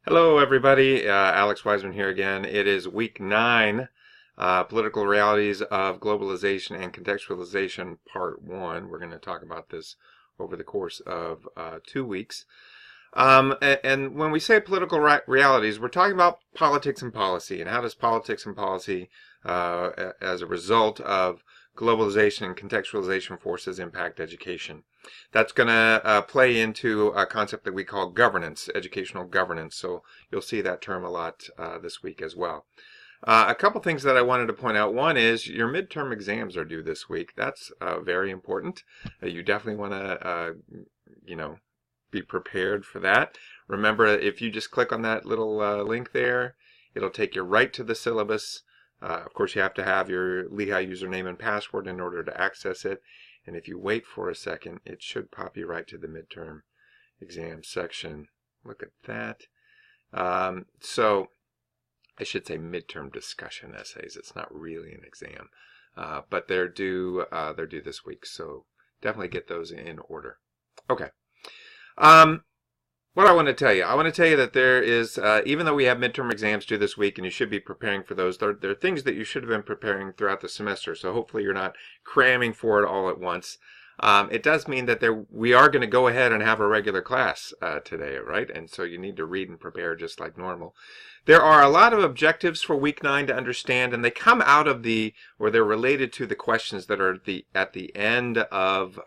Hello, everybody. Alex Wiseman here again. It is week 9, Political Realities of Globalization and Contextualization, Part 1. We're going to talk about this over the course of 2 weeks. And when we say political realities, we're talking about politics and policy, and how does politics and policy, as a result of globalization and contextualization forces, impact education. That's going to play into a concept that we call governance, educational governance. So you'll see that term a lot this week as well. A couple things that I wanted to point out. One is your midterm exams are due this week. That's very important. You definitely want to, be prepared for that. Remember, if you just click on that little link there, it'll take you right to the syllabus. Of course, you have to have your Lehigh username and password in order to access it. And if you wait for a second, it should pop you right to the midterm exam section. Look at that. So I should say midterm discussion essays. It's not really an exam, but they're due this week. So definitely get those in order. Okay. What I want to tell you that there is, even though we have midterm exams due this week and you should be preparing for those, there are things that you should have been preparing throughout the semester. So hopefully you're not cramming for it all at once. It does mean that we are going to go ahead and have a regular class today, right? And so you need to read and prepare just like normal. There are a lot of objectives for week 9 to understand, and they come out of or they're related to the questions that are at the end of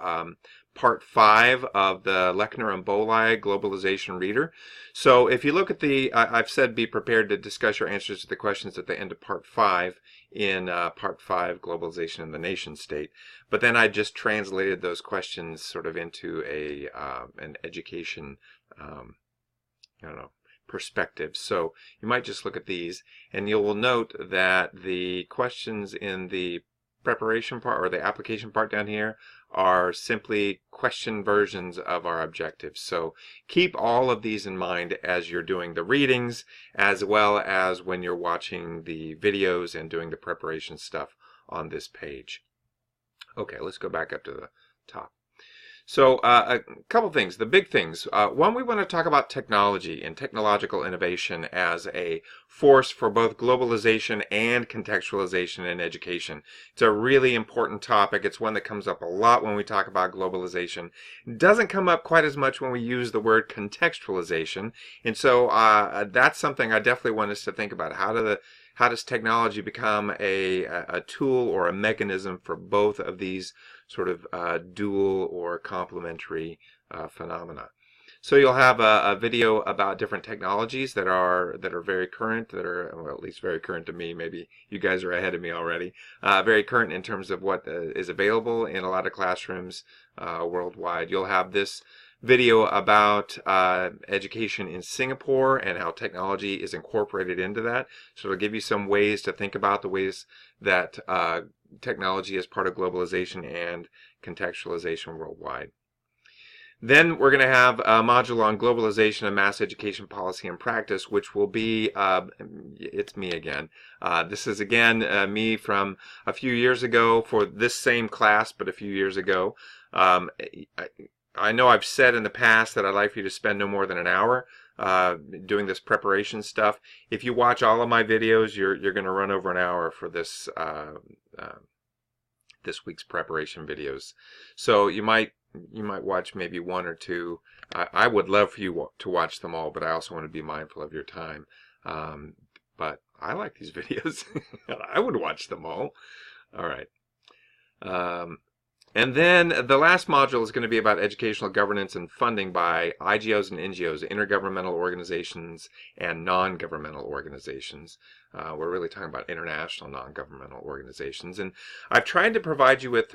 Part 5 of the Lechner and Bolai Globalization Reader. So if you look at I've said be prepared to discuss your answers to the questions at the end of Part 5 in Part 5, Globalization in the Nation State. But then I just translated those questions sort of into an education, perspective. So you might just look at these, and you will note that the questions in the preparation part or the application part down here are simply question versions of our objectives. So keep all of these in mind as you're doing the readings, as well as when you're watching the videos and doing the preparation stuff on this page. Okay, let's go back up to the top. So a couple things, the big things. One, we want to talk about technology and technological innovation as a force for both globalization and contextualization in education. It's a really important topic. It's one that comes up a lot when we talk about globalization. It doesn't come up quite as much when we use the word contextualization. And so that's something I definitely want us to think about. How does technology become a tool or a mechanism for both of these sort of dual or complementary phenomena? So you'll have a video about different technologies that are very current, well, at least very current to me. Maybe you guys are ahead of me already. Very current in terms of what is available in a lot of classrooms worldwide. You'll have this video about education in Singapore and how technology is incorporated into that. So it'll give you some ways to think about the ways that technology is part of globalization and contextualization worldwide. Then we're going to have a module on globalization and mass education policy and practice, which will be, it's me again. This is again me from a few years ago for this same class, but a few years ago. I know I've said in the past that I'd like for you to spend no more than an hour doing this preparation stuff. If you watch all of my videos, you're going to run over an hour for this this week's preparation videos. So you might watch maybe one or two. I would love for you to watch them all, but I also want to be mindful of your time. But I like these videos. I would watch them all. All right. And then the last module is going to be about educational governance and funding by IGOs and NGOs, intergovernmental organizations and non-governmental organizations. We're really talking about international non-governmental organizations. And I've tried to provide you with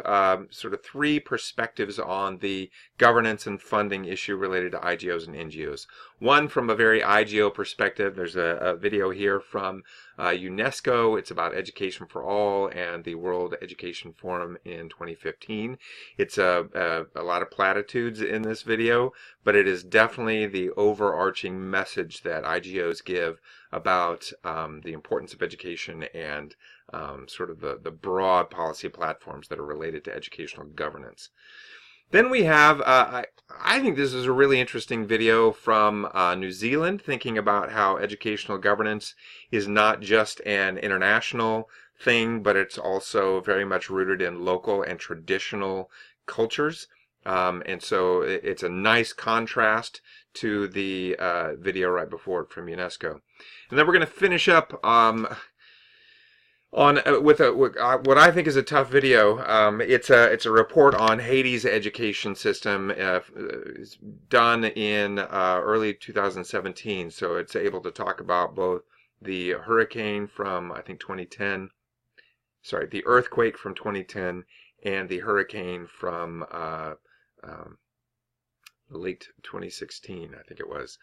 sort of 3 perspectives on the governance and funding issue related to IGOs and NGOs. One, from a very IGO perspective. There's a video here from UNESCO. It's about education for all and the World Education Forum in 2015. It's a lot of platitudes in this video, but it is definitely the overarching message that IGOs give about the importance of education and sort of the broad policy platforms that are related to educational governance. Then we have, I think this is a really interesting video from New Zealand, thinking about how educational governance is not just an international thing, but it's also very much rooted in local and traditional cultures. And so it's a nice contrast to the video right before it from UNESCO. And then we're going to finish up on with what I think is a tough video. It's a report on Haiti's education system. It's done in early 2017, so it's able to talk about both the hurricane from I think 2010, sorry, the earthquake from 2010, and the hurricane from late 2016, I think it was.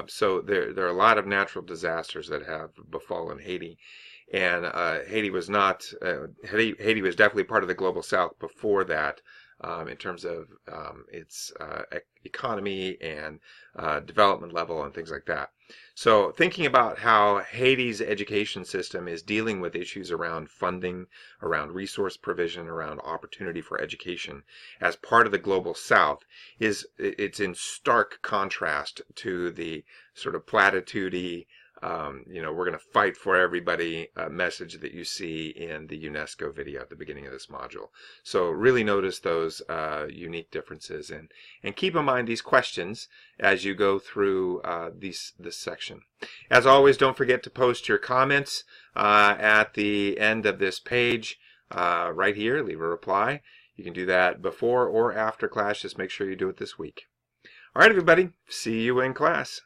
So there are a lot of natural disasters that have befallen Haiti. And Haiti was not, Haiti was definitely part of the global south before that, in terms of its economy and development level and things like that. So thinking about how Haiti's education system is dealing with issues around funding, around resource provision, around opportunity for education as part of the global south, it's in stark contrast to the sort of platitude-y, we're going to fight for everybody message that you see in the UNESCO video at the beginning of this module. So really notice those unique differences, and keep in mind these questions as you go through this section. As always, don't forget to post your comments at the end of this page right here. Leave a reply. You can do that before or after class. Just make sure you do it this week. All right, everybody. See you in class.